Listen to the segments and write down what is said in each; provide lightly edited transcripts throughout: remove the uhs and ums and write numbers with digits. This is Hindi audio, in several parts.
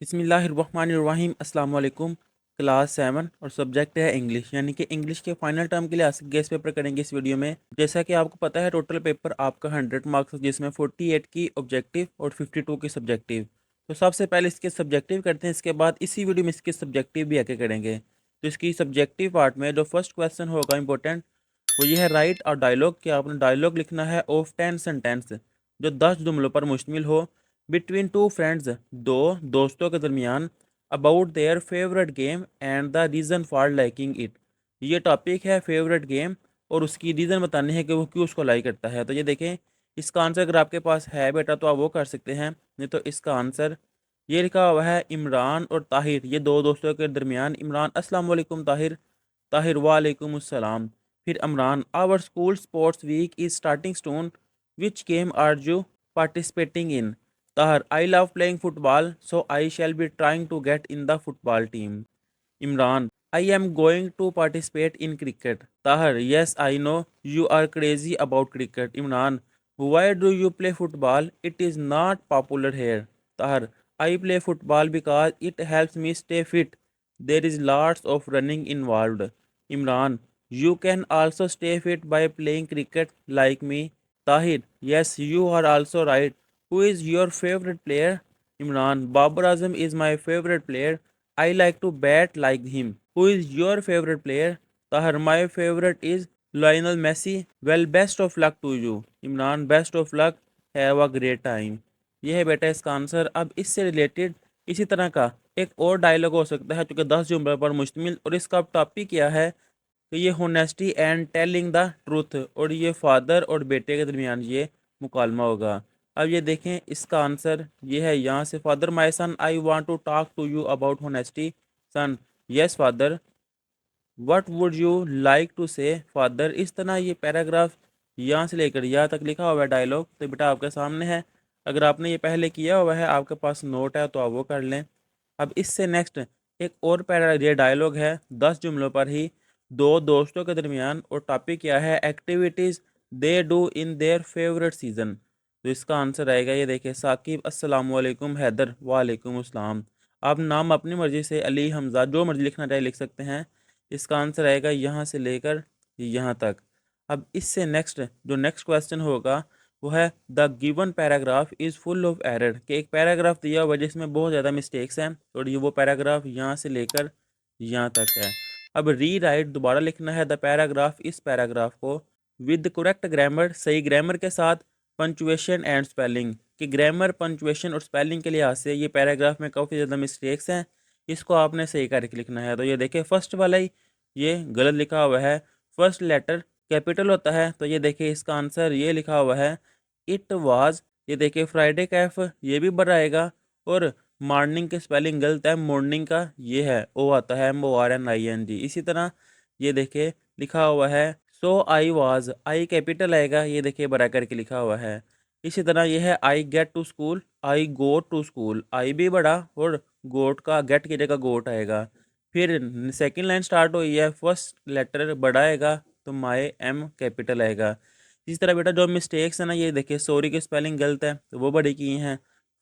बिस्मिल्लाहिर्रहमानिर्रहीम अस्सलाम वालेकुम। क्लास 7 और सब्जेक्ट है इंग्लिश, यानी कि इंग्लिश के फाइनल टर्म के लिए आज गेस पेपर करेंगे इस वीडियो में। जैसा कि आपको पता है टोटल पेपर आपका 100 मार्क्स, जिसमें 48 की ऑब्जेक्टिव और 52 की सब्जेक्टिव। तो सबसे पहले इसके सब्जेक्टिव करते हैं, इसके बाद इसी वीडियो में इसके सब्जेक्टिव भी आके करेंगे। तो इसकी सब्जेक्टिव पार्ट में जो फर्स्ट क्वेश्चन होगा इंपॉर्टेंट, वो ये है राइट और डायलॉग, कि आपने डायलॉग लिखना है ऑफ 10 सेंटेंस जो 10 जुमलों पर मुश्तमिल हो, बिटवीन टू फ्रेंड्स, दो दोस्तों के दरमियान, about their favourite game and the reason for liking it. ये टॉपिक है फेवरेट गेम और उसकी रीज़न बतानी है कि वो क्यों उसको लाइक करता है। तो ये देखें, इसका आंसर अगर आपके पास है बेटा तो आप वो कर सकते हैं, नहीं तो इसका आंसर ये लिखा हुआ है इमरान और ताहिर, ये दो दोस्तों के दरमियान। इमरान अस्सलाम वालेकुम, ताहिर ताहिर वालेकुम अस्सलाम। फिर Imran, our school sports week is starting soon, which game are you participating in? Tahar, I love playing football, so I shall be trying to get in the football team. Imran, I am going to participate in cricket. Tahar, yes, I know you are crazy about cricket. Imran, why do you play football? It is not popular here. Tahar, I play football because it helps me stay fit. There is lots of running involved. Imran, you can also stay fit by playing cricket like me. Tahir, yes, you are also right. Who is your favorite player? Imran, Babar Azam is my favorite player. I like to bat like him. Who is your favorite player? Tahir, my favorite is Lionel Messi. Well, best of luck to you. Imran, best of luck. Have a great time. ये है बेटा इसका आंसर। अब इससे रिलेटेड इसी तरह का एक और डायलॉग हो सकता है, क्योंकि 10 जुमलों पर मुश्तमिल, और इसका टॉपिक क्या है कि ये honesty and telling the truth, और ये फादर और बेटे के दरमियान ये मुकालमा होगा। अब ये देखें इसका आंसर ये है यहाँ से, father my son I want to talk to you about honesty. Son, yes father, what would you like to say father. इस तरह ये पैराग्राफ यहाँ से लेकर यहाँ तक लिखा हुआ है डायलॉग, तो बेटा आपके सामने है। अगर आपने ये पहले किया हुआ है, आपके पास नोट है, तो आप वो कर लें। अब इससे नेक्स्ट एक और पैरा ये डायलॉग है 10 जुमलों पर ही, दो दोस्तों के दरमियान, और टॉपिक क्या है, activities they do in their favourite season. तो इसका आंसर आएगा, ये देखिए, साकिब अस्सलाम वालेकुम, हैदर वालेकुम अस्सलाम। आप नाम अपनी मर्ज़ी से अली, हमजा, जो मर्ज़ी लिखना चाहे लिख सकते हैं। इसका आंसर आएगा यहाँ से लेकर यहाँ तक। अब इससे नेक्स्ट जो नेक्स्ट क्वेश्चन होगा वो है the given paragraph is full of error, कि एक पैराग्राफ दिया हुआ है जिसमें बहुत ज़्यादा मिस्टेक्स हैं, और ये वो पैराग्राफ यहाँ से लेकर यहाँ तक है। अब री राइट, दोबारा लिखना है द पैराग्राफ, इस पैराग्राफ को, विद करेक्ट ग्रामर, सही ग्रामर के साथ, पंचुएशन एंड स्पेलिंग, कि ग्रामर, पंचुएशन और स्पेलिंग के लिहाज से ये पैराग्राफ में काफ़ी ज़्यादा मिस्टेक्स हैं, इसको आपने सही करके लिखना है। तो ये देखिए फर्स्ट वाला ही ये गलत लिखा हुआ है, फर्स्ट लेटर कैपिटल होता है, तो ये देखिए इसका आंसर ये लिखा हुआ है इट वाज। ये देखिए फ्राइडे का एफ ये भी बड़ा आएगा, और मॉर्निंग की स्पेलिंग गलत है, मॉर्निंग का ये है ओ आता है MORNING। इसी तरह ये देखिए लिखा हुआ है सो आई वाज, आई कैपिटल आएगा, ये देखिए बड़ा करके लिखा हुआ है। इसी तरह ये है I get to school, I go to school, I भी बड़ा और गोट का गेट की जगह गोट आएगा। फिर सेकंड लाइन स्टार्ट हुई है, फर्स्ट लेटर बड़ा आएगा, तो माई एम कैपिटल आएगा। इसी तरह बेटा जो मिस्टेक्स है ना, ये देखिए सॉरी की स्पेलिंग गलत है, तो वो बड़ी की हैं,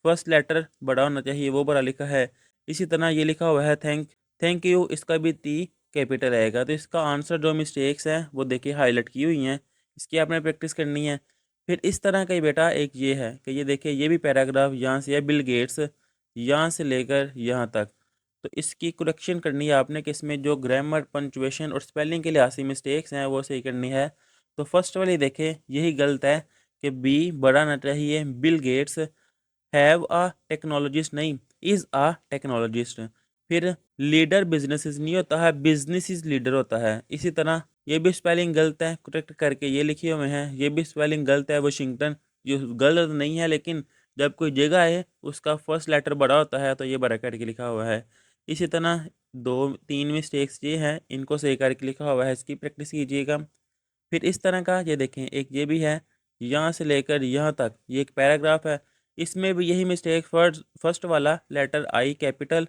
फर्स्ट लेटर बड़ा होना चाहिए, वो बड़ा लिखा है। इसी तरह ये लिखा हुआ है थैंक थैंक यू, इसका भी ती कैपिटल आएगा। तो इसका आंसर जो मिस्टेक्स हैं वो देखिए हाईलाइट की हुई हैं, इसकी आपने प्रैक्टिस करनी है। फिर इस तरह का ही बेटा एक ये है कि ये देखिए ये भी पैराग्राफ यहाँ से है, बिल गेट्स, यहाँ से लेकर यहाँ तक। तो इसकी करेक्शन करनी है आपने, कि इसमें जो ग्रामर, पंचुएशन और स्पेलिंग के लिहाज से मिस्टेक्स हैं वो सही करनी है। तो फर्स्ट वाली देखें यही गलत है, कि बी बड़ा ना चाहिए, Bill Gates have a technologist, नहीं इज़ अ टेक्नोलॉजिस्ट। फिर लीडर बिजनेस नहीं होता है, बिजनेस इज लीडर होता है। इसी तरह ये भी स्पेलिंग गलत है, करेक्ट करके ये लिखे हुए हैं, ये भी स्पेलिंग गलत है, वाशिंगटन ये गलत नहीं है, लेकिन जब कोई जगह है उसका फर्स्ट लेटर बड़ा होता है, तो ये बड़ा करके लिखा हुआ है। इसी तरह दो तीन मिस्टेक्स ये हैं, इनको सही करके लिखा हुआ है, इसकी प्रैक्टिस कीजिएगा। फिर इस तरह का ये देखें एक ये भी है, यहाँ से लेकर यहाँ तक ये एक पैराग्राफ है, इसमें भी यही मिस्टेक, फर्स्ट वाला लेटर आई कैपिटल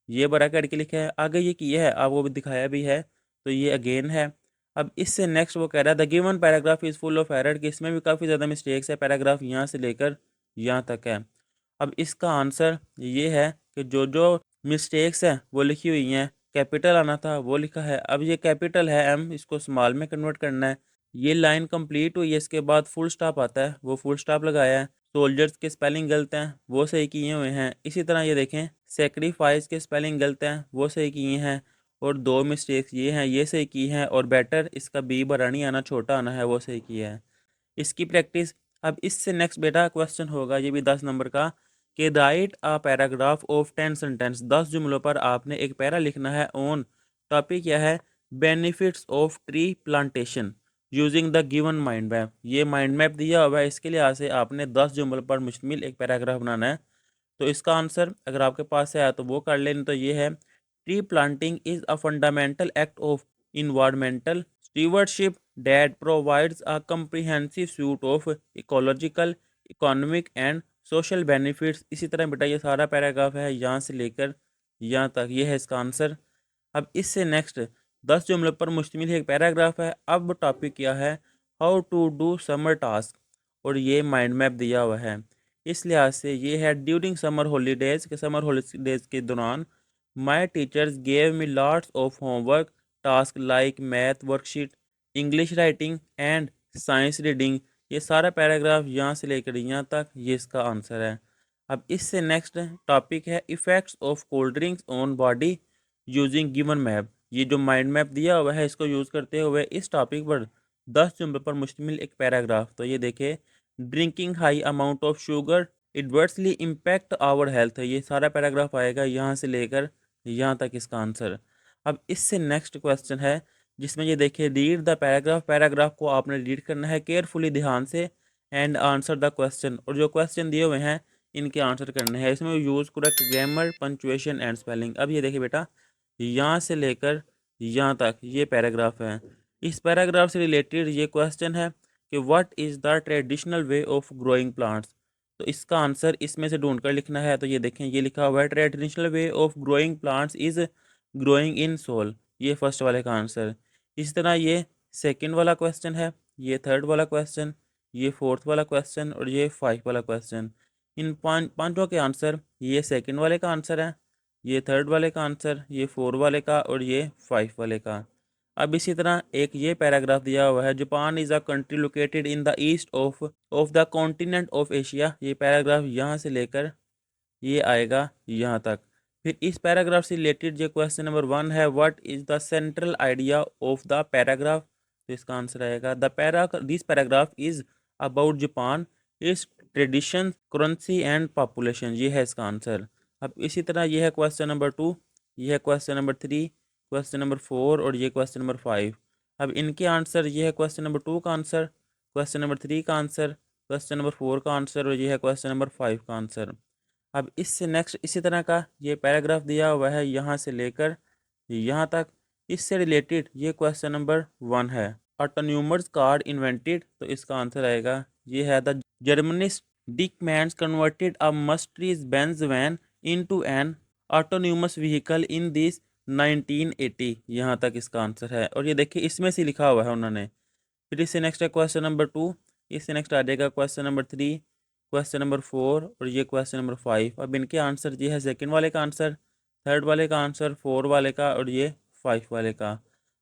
ये बड़ा करके लिखा है, आगे ये किया है आपको भी दिखाया भी है, तो ये अगेन है। अब इससे नेक्स्ट वो कह रहा है the given paragraph is full of error, कि इसमें भी काफ़ी ज़्यादा मिस्टेक्स है, पैराग्राफ यहाँ से लेकर यहाँ तक है। अब इसका आंसर ये है कि जो जो मिस्टेक्स हैं वो लिखी हुई हैं, कैपिटल आना था वो लिखा है, अब ये कैपिटल है एम, इसको स्मॉल में कन्वर्ट करना है। ये लाइन कंप्लीट हुई है, इसके बाद फुल स्टॉप आता है, वो फुल स्टॉप लगाया है। सोल्जर्स के स्पेलिंग गलत हैं, वो सही किए हुए हैं। इसी तरह ये देखें, सेक्रीफाइस के स्पेलिंग गलत हैं, वो सही किए हैं। और दो मिस्टेक्स ये हैं, ये सही की हैं। और बेटर, इसका बी बड़ा नहीं आना, छोटा आना है, वो सही किया है। इसकी प्रैक्टिस। अब इससे नेक्स्ट बेटा क्वेश्चन होगा, ये भी 10 नंबर का, कि right a paragraph of 10 sentence. 10 जुमलों पर आपने एक पैरा लिखना है ऑन, टॉपिक क्या है, benefits of tree plantation using the given mind map. ये माइंड मैप दिया हुआ है, इसके लिहाज से आपने 10 जुमलों पर मुश्तमिल एक पैराग्राफ बनाना है। तो इसका आंसर अगर आपके पास है तो वो कर लें, तो ये है, tree planting is a fundamental act of environmental stewardship that provides a comprehensive suite of ecological, economic and social benefits। इसी तरह बेटा ये सारा पैराग्राफ है, यहाँ से लेकर यहाँ तक, ये है इसका आंसर। अब इससे नेक्स्ट 10 जुमलों पर मुश्तमिल एक पैराग्राफ है। अब टॉपिक क्या है, how to do summer task, और ये माइंड मैप दिया हुआ है। इस लिहाज से ये है, ड्यूरिंग समर हॉलीडेज, के समर हॉलीडेज के दौरान my teachers gave me lots of homework task like math worksheet, English writing and science reading. ये सारा पैराग्राफ यहाँ से लेकर यहाँ तक, ये इसका आंसर है। अब इससे नेक्स्ट टॉपिक है, effects of cold drinks on body using given map. ये जो माइंड मैप दिया हुआ है, इसको यूज़ करते हुए इस टॉपिक पर 10 जुमलों पर मुश्तमिल एक पैराग्राफ। तो ये देखिए, drinking high amount of sugar adversely impact our health, ये सारा पैराग्राफ आएगा यहाँ से लेकर यहाँ तक, इसका आंसर। अब इससे नेक्स्ट क्वेश्चन है, जिसमें ये देखिए, रीड द पैराग्राफ, पैराग्राफ को आपने रीड करना है केयरफुली, ध्यान से, एंड आंसर द क्वेश्चन, और जो क्वेश्चन दिए हुए हैं इनके आंसर करने हैं। इसमें use correct grammar, punctuation and spelling. अब ये देखिए बेटा, यहाँ से लेकर यहाँ तक ये पैराग्राफ है। इस पैराग्राफ से रिलेटेड ये क्वेश्चन है कि what is the traditional way of growing plants. तो इसका आंसर इसमें से ढूंढ कर लिखना है। तो ये देखें, ये लिखा हुआ है, traditional way of growing plants is growing in soil, ये फर्स्ट वाले का आंसर। इस तरह ये सेकंड वाला क्वेश्चन है, ये थर्ड वाला क्वेश्चन, ये फोर्थ वाला क्वेश्चन, और ये फाइव वाला क्वेश्चन। इन पांचों के आंसर, ये सेकंड वाले का आंसर है, ये थर्ड वाले का आंसर, ये फोर वाले का, और ये फाइव वाले का। अब इसी तरह एक ये पैराग्राफ दिया हुआ है, Japan is a country located in the east of the continent of Asia. ये पैराग्राफ यहाँ से लेकर ये आएगा यहाँ तक। फिर इस पैराग्राफ से रिलेटेड जो क्वेश्चन नंबर 1 है, what is the central idea of the paragraph. तो इसका आंसर आएगा, this paragraph is about Japan, it's tradition, currency and population. ये है इसका आंसर। अब इसी तरह ये है क्वेश्चन नंबर 2, ये है क्वेश्चन नंबर 3, क्वेश्चन नंबर 4, और ये क्वेश्चन नंबर 5। अब इनके आंसर, ये है क्वेश्चन नंबर 2 का आंसर, क्वेश्चन नंबर 3 का आंसर, क्वेश्चन नंबर 4 का आंसर, और ये है क्वेश्चन नंबर 5 का आंसर। अब इससे नेक्स्ट इसी तरह का ये पैराग्राफ दिया हुआ है, यहाँ से लेकर यहाँ तक। इससे रिलेटेड ये क्वेश्चन नंबर 1 है, ऑटोन्यूमर्स कार्ड इन्वेंटेड। तो इसका आंसर आएगा, ये है, the Germanist Dickmanns converted a Mercedes Benz van into an autonomous vehicle in this 1980। यहाँ तक इसका आंसर है। और ये देखिए, इसमें से लिखा हुआ है उन्होंने। फिर इससे नेक्स्ट है क्वेश्चन नंबर 2, इससे नेक्स्ट आ जाएगा क्वेश्चन नंबर 3, क्वेश्चन नंबर 4, और ये क्वेश्चन नंबर 5। अब इनके आंसर ये है, सेकंड वाले का आंसर, थर्ड वाले का आंसर, 4 वाले का, और ये 5 वाले का।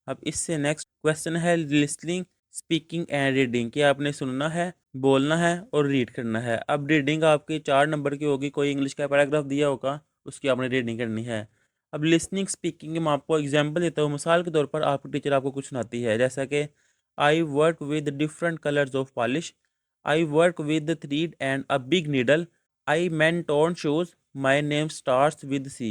अब इससे नेक्स्ट क्वेश्चन है, लिसनिंग, स्पीकिंग एंड रीडिंग, कि आपने सुनना है, बोलना है, और रीड करना है। अब रीडिंग आपकी 4 नंबर की होगी, कोई इंग्लिश का पैराग्राफ दिया होगा, उसकी आपने रीडिंग करनी है। अब लिसनिंग स्पीकिंग में आपको एग्जाम्पल देता हूँ, मिसाल के तौर पर आपकी टीचर आपको कुछ सुनाती है, जैसा कि I work with different colours of polish, I work with the thread and a big needle. I mend torn shoes. My name starts with C।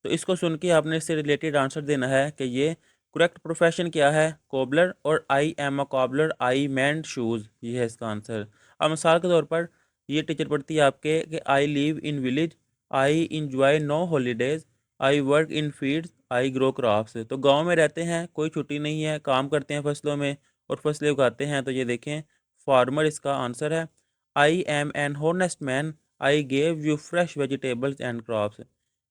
तो इसको सुन के आपने इससे रिलेटेड आंसर देना है कि ये करेक्ट प्रोफेशन क्या है, कोबलर, और I am a cobbler, I mend shoes, ये है इसका आंसर। अब मिसाल के तौर पर ये टीचर पढ़ती है आपके कि I live in village, I enjoy no holidays, I work in fields, I grow crops. तो गांव में रहते हैं, कोई छुट्टी नहीं है, काम करते हैं फसलों में, और फसलें उगाते हैं। तो ये देखें, फार्मर इसका आंसर है। I am an honest man, I gave you fresh vegetables and crops.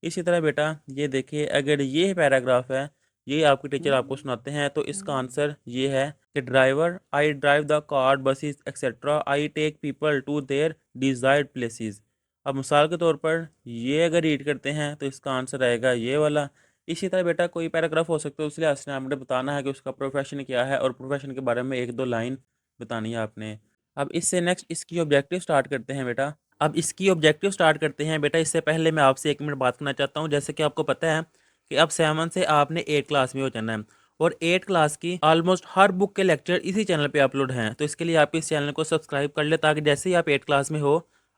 इसी तरह बेटा ये देखिए, अगर ये पैराग्राफ है, ये आपके टीचर आपको सुनाते हैं, तो इसका आंसर ये है कि driver, I drive the car, buses etcetera, I take people to their desired places. अब मिसाल के तौर पर ये अगर रीड करते हैं तो इसका आंसर आएगा ये वाला। इसी तरह बेटा कोई पैराग्राफ हो सकता है, उस लिहाज से आपने बताना है कि उसका प्रोफेशन क्या है और प्रोफेशन के बारे में एक दो लाइन बतानी है आपने। अब इससे नेक्स्ट इसकी ऑब्जेक्टिव स्टार्ट करते हैं बेटा। अब इसकी ऑब्जेक्टिव स्टार्ट करते हैं बेटा। इससे पहले मैं आपसे 1 मिनट बात करना चाहता हूँ। जैसे कि आपको पता है कि अब 7 से आपने 8 क्लास में हो जाना है और 8 क्लास की ऑलमोस्ट हर बुक के लेक्चर इसी चैनल पे अपलोड हैं। तो इसके लिए आप इस चैनल को सब्सक्राइब कर ले, ताकि जैसे ही आप 8 क्लास में हो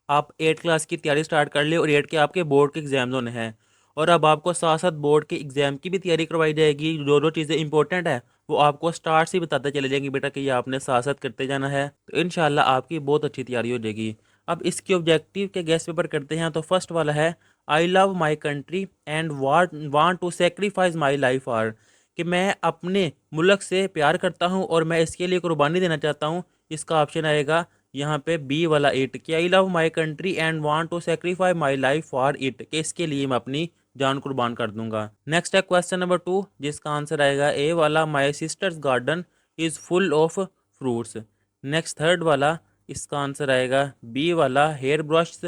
आप 8 क्लास की तैयारी स्टार्ट कर ले। और 8 के आपके बोर्ड के एग्जाम्स होने हैं और अब आपको साथ साथ बोर्ड के एग्जाम की भी तैयारी करवाई जाएगी। जो जो चीज़ें इंपॉर्टेंट है वो आपको स्टार्ट से ही बताते चले जाएंगे बेटा कि ये आपने साथ साथ करते जाना है। तो इंशाल्लाह आपकी बहुत अच्छी तैयारी हो जाएगी। अब इसके ऑब्जेक्टिव के गेस्ट पेपर करते हैं। तो फर्स्ट वाला है I love my country and want to sacrifice my life or, कि मैं अपने मुल्क से प्यार करता हूँ और मैं इसके लिए कुर्बानी देना चाहता हूँ। इसका ऑप्शन आएगा यहाँ पे बी वाला इट, कि I love my country and want to sacrifice my life for it, कि इसके लिए मैं अपनी जान कुर्बान कर दूंगा। नेक्स्ट है क्वेश्चन नंबर 2, जिसका आंसर आएगा ए वाला my sister's garden is full of fruits. Next third वाला, इसका आंसर आएगा बी वाला हेयर ब्रश।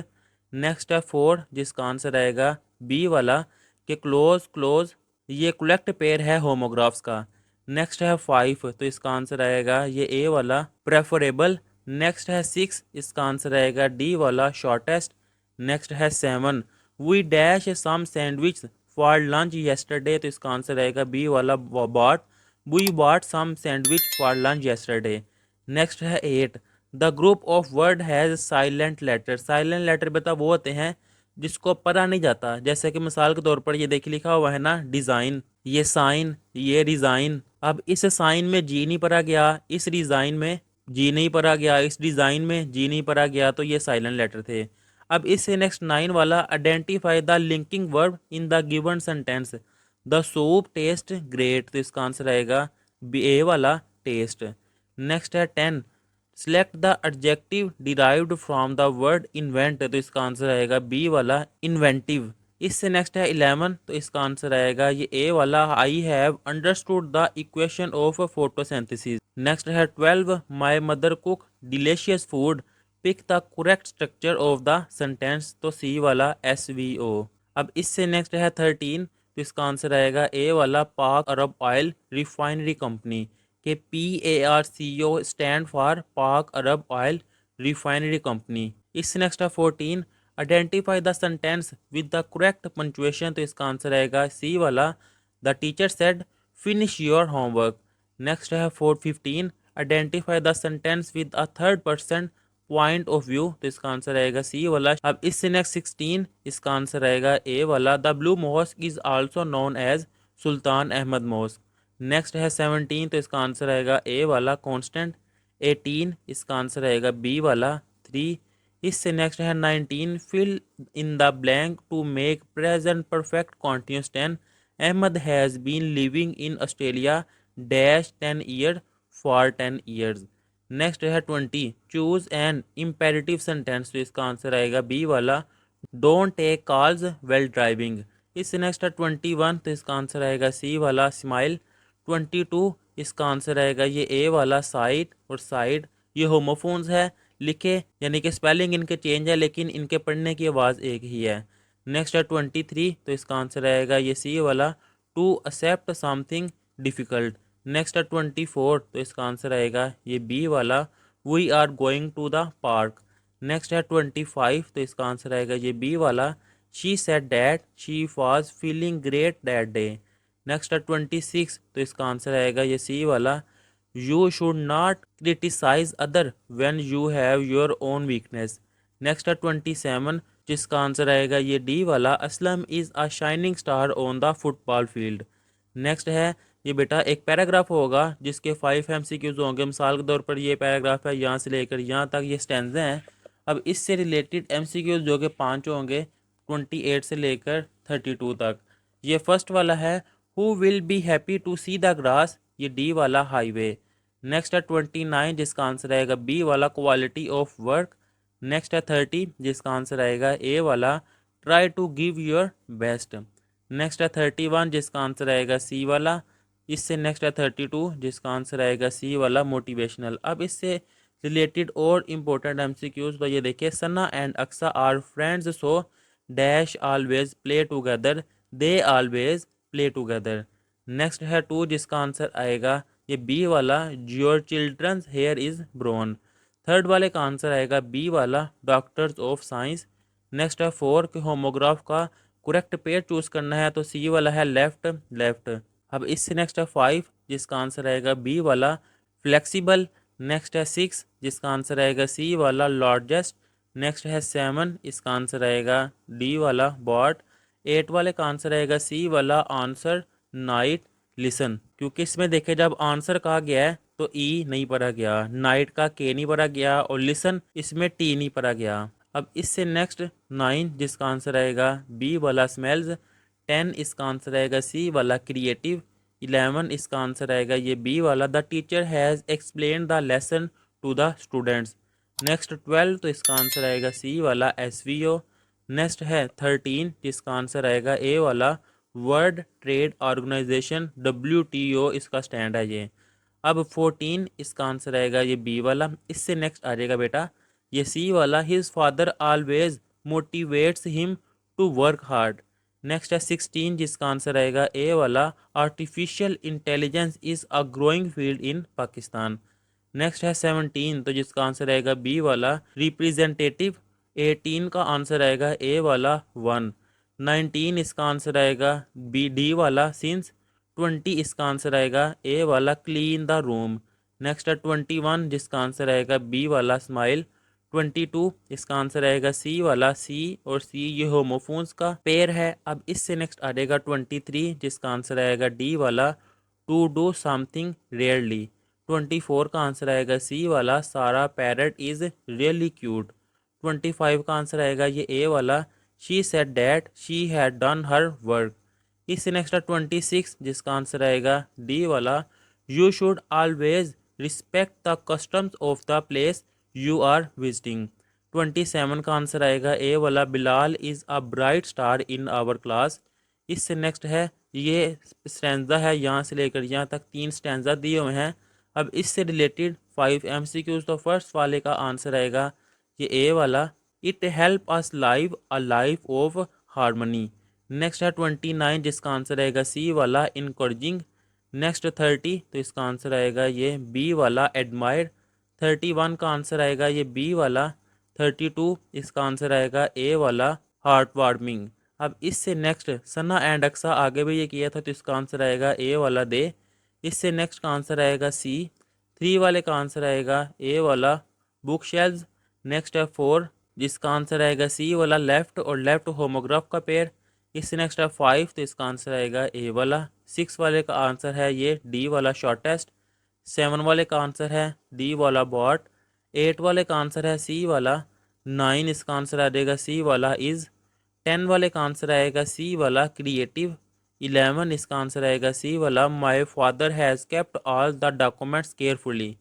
नेक्स्ट है 4, जिसका आंसर आएगा बी वाला कि क्लोज क्लोज ये कलेक्ट पेयर है होमोग्राफ्स का। नेक्स्ट है 5, तो इसका आंसर आएगा ये ए वाला प्रेफरेबल। नेक्स्ट है 6, इसका आंसर आएगा डी वाला शॉर्टेस्ट। नेक्स्ट है 7, we dash some sandwich for lunch yesterday, तो इसका आंसर आएगा बी वाला bought, we bought some sandwich for lunch yesterday. Next है 8, the group of word has silent letter. Silent letter बेटा वो होते हैं जिसको पढ़ा नहीं जाता। जैसे कि मिसाल के तौर पर ये देखिए लिखा हुआ है ना डिज़ाइन, ये साइन, ये रिज़ाइन। अब इस साइन में जी नहीं पढ़ा गया, इस डिज़ाइन में जी नहीं पढ़ा गया, इस डिज़ाइन में जी नहीं पढ़ा गया, तो ये साइलेंट लेटर थे। अब इससे नेक्स्ट 9 वाला identify the linking verb in the given sentence, the soup taste great, तो इसका आंसर आएगा बी ए वाला टेस्ट। नेक्स्ट है 10, select the adjective derived from the word invent, तो इसका आंसर आएगा बी वाला इन्वेंटिव। इससे नेक्स्ट है 11, तो इसका आंसर आएगा ये ए वाला I have understood the equation of photosynthesis. Next है 12, my mother cook delicious food, pick the correct structure of the sentence, तो सी वाला एस वी ओ। अब इससे नेक्स्ट है 13, तो इसका आंसर आएगा ए वाला पाक अरब ऑयल रिफाइनरी कंपनी, के PARCO स्टैंड फॉर पाक अरब ऑयल रिफाइनरी कंपनी। इससे नेक्स्ट है 14, identify the sentence with the correct punctuation, तो इसका आंसर आएगा सी वाला the teacher said finish your homework. Next है 15, identify the sentence with a third person point of view, तो इसका आंसर आएगा सी वाला। अब इससे नेक्स्ट 16, इसका आंसर आएगा ए वाला the blue mosque is also known as Sultan Ahmed mosque. Next है 17, तो इसका आंसर आएगा ए वाला कांस्टेंट। 18, इसका आंसर आएगा बी वाला 3। इससे नेक्स्ट है 19, fill in the blank to make present perfect continuous tense, Ahmed has been living in Australia dash 10 year for 10 years. Next है 20, चूज एन इम्पेरेटिव सेंटेंस, तो इसका आंसर आएगा बी वाला don't take calls well driving. इससे नेक्स्ट है 21, तो इसका आंसर आएगा सी वाला स्माइल। 22, इसका आंसर आएगा ये ए वाला साइट और साइड। ये होमोफोन्स है लिखे, यानी कि स्पेलिंग इनके चेंज है लेकिन इनके पढ़ने की आवाज़ एक ही है। नेक्स्ट है 23, तो इसका आंसर आएगा ये सी वाला to accept something difficult. Next है 24, तो इसका आंसर आएगा ये बी वाला we are going to the park. Next है 25, तो इसका आंसर आएगा ये बी वाला she said that she was feeling great that day. Next है 26, तो इसका आंसर आएगा ये सी वाला you should not criticise other when you have your own weakness. Next है 27, जिसका आंसर आएगा ये डी वाला Aslam is a shining star on the football field. Next है ये बेटा एक पैराग्राफ होगा जिसके 5 MCQs होंगे। मिसाल के तौर पर ये पैराग्राफ है, यहाँ से लेकर यहाँ तक ये स्टैंज़े हैं। अब इससे रिलेटेड MCQs जो कि 5 होंगे 28 से लेकर 32 तक। ये फर्स्ट वाला है who will be happy to see the grass, ये डी वाला हाईवे। नेक्स्ट है 29, जिसका आंसर आएगा बी वाला क्वालिटी ऑफ वर्क। नेक्स्ट है 30, जिसका आंसर आएगा ए वाला try to give your best. Next है 31, जिसका आंसर आएगा सी वाला। इससे नेक्स्ट है 32, जिसका आंसर आएगा सी वाला मोटिवेशनल। अब इससे रिलेटेड और इम्पोर्टेंट एमसीक्यूज तो ये देखिए, Sana and Aqsa are friends so dash always play together, they always play together. Next है 2 जिसका आंसर आएगा ये बी वाला, your children's hair is brown. Third वाले का आंसर आएगा बी वाला, डॉक्टर्स ऑफ साइंस। नेक्स्ट है 4 कि होमोग्राफ का करेक्ट पेयर चूज करना है तो सी वाला है लेफ्ट लेफ्ट। अब इससे नेक्स्ट है 5 जिसका आंसर आएगा बी वाला, फ्लेक्सिबल। नेक्स्ट है 6 जिसका आंसर आएगा सी वाला, लार्जेस्ट। नेक्स्ट है 7 इसका आंसर आएगा डी वाला, बॉट। 8 वाले का आंसर आएगा सी वाला, आंसर, नाइट, लिसन। क्योंकि इसमें देखे जब आंसर कहा गया है तो ई नहीं पढ़ा गया, नाइट का के नहीं पढ़ा गया और लिसन इसमें टी नहीं पढ़ा गया। अब इससे नेक्स्ट 9 जिसका आंसर आएगा बी वाला, स्मेल्स। 10 इसका आंसर आएगा सी वाला, क्रिएटिव। 11 इसका आंसर आएगा ये बी वाला, the teacher has explain the lesson to the students. Next 12 तो इसका आंसर आएगा सी वाला, एस वी ओ। नेक्स्ट है 13 जिसका आंसर आएगा ए वाला, World Trade Organisation, W T O इसका स्टैंड है ये। अब 14 इसका आंसर आएगा ये बी वाला। इससे नेक्स्ट आ जाएगा बेटा ये सी वाला, his father always motivates him to work hard. Next है 16 जिसका आंसर आएगा ए वाला, artificial intelligence is a growing field in Pakistan. Next है 17 तो जिसका आंसर आएगा बी वाला, रिप्रेजेंटेटिव। 18 का आंसर आएगा ए वाला, 1। 19 इसका आंसर आएगा बी डी वाला, सिंस। 20 इसका आंसर आएगा ए वाला, क्लीन द रूम। नेक्स्ट है 21 जिसका आंसर आएगा बी वाला, स्माइल। 22 इसका आंसर आएगा सी वाला, सी और सी ये होमोफोन्स का पेयर है। अब इससे नेक्स्ट आ जाएगा 23 जिसका आंसर आएगा डी वाला, टू डू समथिंग रेयरली। 24 का आंसर आएगा सी वाला, सारा पैरट इज़ रियली क्यूट। 25 का आंसर आएगा ये ए वाला, she said that she had done her work. इससे नेक्स्ट है 26 जिसका आंसर आएगा डी वाला, you should always respect the customs of the place you are visiting. 27 का आंसर आएगा ए वाला, Bilal is a bright star in our class. इससे नेक्स्ट है ये स्टैंजा है, यहाँ से लेकर यहाँ तक 3 स्टैंजा दिए हुए हैं। अब इससे रिलेटेड 5 MCQs। तो फर्स्ट वाले का आंसर आएगा ये ए वाला, it help us live a life of harmony. Next है 29 जिसका आंसर आएगा सी वाला, इनकरेजिंग। नेक्स्ट 30 तो इसका आंसर आएगा ये बी वाला, एडमायर। 31 का आंसर आएगा ये बी वाला। 32 इसका आंसर आएगा ए वाला, हार्ट वार्मिंग। अब इससे नेक्स्ट सना एंड अक्सा आगे भी ये किया था तो इसका आंसर आएगा ए वाला, दे। इससे नेक्स्ट का आंसर आएगा सी। 3 वाले का आंसर आएगा ए वाला, बुक शेल्व्स। नेक्स्ट है 4 जिसका आंसर आएगा सी वाला, लेफ्ट और लेफ्ट होमोग्राफ का पेयर। इससे नेक्स्ट है 5 तो इसका आंसर आएगा ए वाला। 6 वाले का आंसर है ये डी वाला, शॉर्टेस्ट। 7 वाले का आंसर है डी वाला, बॉट। 8 वाले का आंसर है सी वाला। 9 इसका आंसर आ जाएगा सी वाला, इज़। 10 वाले का आंसर आएगा सी वाला, क्रिएटिव। 11 इसका आंसर आएगा सी वाला, my father has kept all the documents carefully.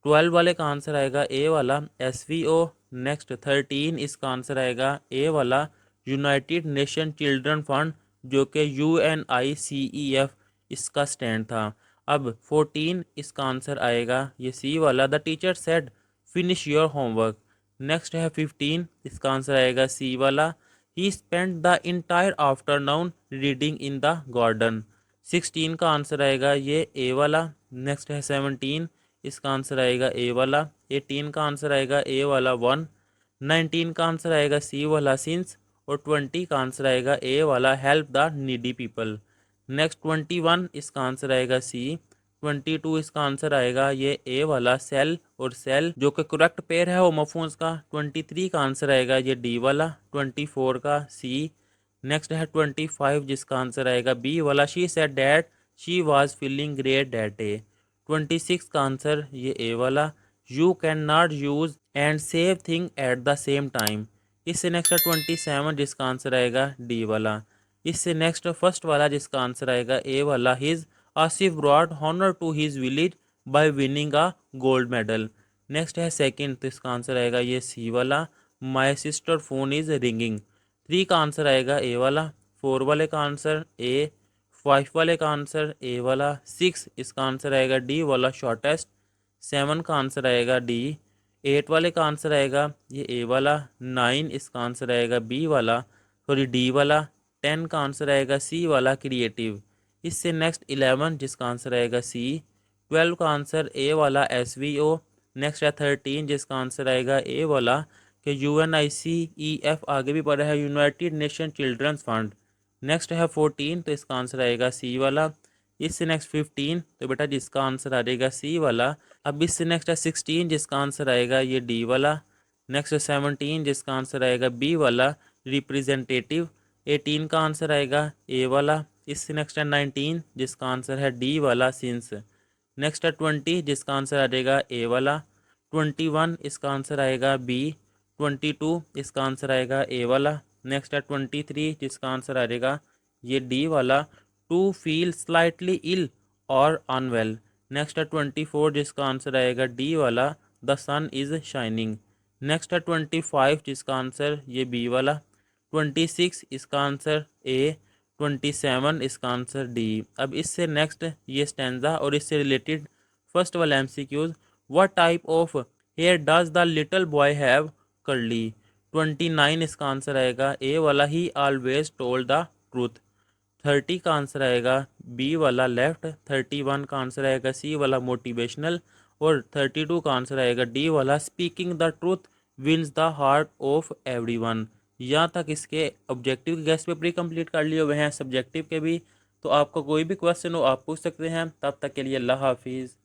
12 वाले का आंसर आएगा ए वाला, एस वी ओ। नेक्स्ट 13 इसका आंसर आएगा ए वाला, यूनाइटेड नेशन चिल्ड्रन फंड, जो कि UNICEF इसका स्टैंड था। अब 14 इसका आंसर आएगा ये सी वाला, the teacher said finish your homework. Next है 15 इसका आंसर आएगा सी वाला, he spend the entire afternoon reading in the garden. 16 का आंसर आएगा ये ए वाला। नेक्स्ट है 17 इसका आंसर आएगा ए वाला। 18 का आंसर आएगा ए वाला, 1। 19 का आंसर आएगा सी वाला, सिंस। और 20 का आंसर आएगा ए वाला, help the needy people. Next 21 इसका आंसर आएगा सी। 22 इसका आंसर आएगा ये ए वाला, सेल और सेल, जो कि करेक्ट पेयर है होमोफोन्स का। 23 का आंसर आएगा ये डी वाला। 24 का सी। नेक्स्ट है 25 जिसका आंसर आएगा बी वाला, she said that she was feeling great that day. 26 का आंसर ये ए वाला, you can not use and save thing at the same time. इससे नेक्स्ट है 27 जिसका आंसर आएगा डी वाला। इससे नेक्स्ट फर्स्ट वाला जिसका आंसर आएगा ए वाला, his Asif brought honour to his village by winning a gold medal. Next है सेकंड तो इसका आंसर आएगा ये सी वाला, my sister phone is ringing. 3 का आंसर आएगा ए वाला। 4 वाले का आंसर ए। 5 वाले का आंसर ए वाला। 6 इसका आंसर आएगा डी वाला, शॉर्टेस्ट। 7 का आंसर आएगा डी। 8 वाले का आंसर आएगा ये ए वाला, 9 इसका आंसर आएगा बी वाला, सॉरी डी वाला, 10 का आंसर आएगा सी वाला क्रिएटिव। इससे नेक्स्ट 11 जिसका आंसर आएगा सी, 12 का आंसर ए वाला एस वी ओ, नेक्स्ट है 13 जिसका आंसर आएगा ए वाला कि UNICEF आगे भी पढ़ा है United Nation Children's Fund. Next है 14 तो इसका आंसर आएगा सी वाला। इससे नेक्स्ट 15 तो बेटा जिसका आंसर आ जाएगा सी वाला। अब इससे नेक्स्ट है 16 जिसका आंसर आएगा ये डी वाला। नेक्स्ट है 17 जिसका आंसर आएगा बी वाला रिप्रेजेंटेटिव। 18 का आंसर आएगा ए वाला। इससे नेक्स्ट है 19 जिसका आंसर है डी वाला सिंस। नेक्स्ट है 20 जिसका आंसर आ जाएगा ए वाला। 21 इसका आंसर आएगा बी। 22 इसका आंसर आएगा ए वाला। नेक्स्ट है 23 जिसका आंसर आ जाएगा ये डी वाला, टू फील स्लाइटली इल और अनवेल। नेक्स्ट है 24 जिसका आंसर आएगा डी वाला, the sun is shining. Next है 25 जिसका आंसर ये बी वाला। 26 इसका आंसर ए। 27 इसका आंसर डी। अब इससे नेक्स्ट ये स्टैंजा और इससे रिलेटेड फर्स्ट वाला MCQs। What type of hair does the little boy have curly. 29 इसका आंसर आएगा ए वाला, he always told the truth. 30 का आंसर आएगा बी वाला लेफ्ट। 31 का आंसर आएगा सी वाला मोटिवेशनल। और 32 का आंसर आएगा डी वाला, speaking the truth wins the heart of everyone. यहाँ तक इसके ऑब्जेक्टिव के गेस्ट पेपर ही कंप्लीट कर लिए हुए हैं, सब्जेक्टिव के भी। तो आपका कोई भी क्वेश्चन हो आप पूछ सकते हैं। तब तक के लिए अल्लाह हाफिज़।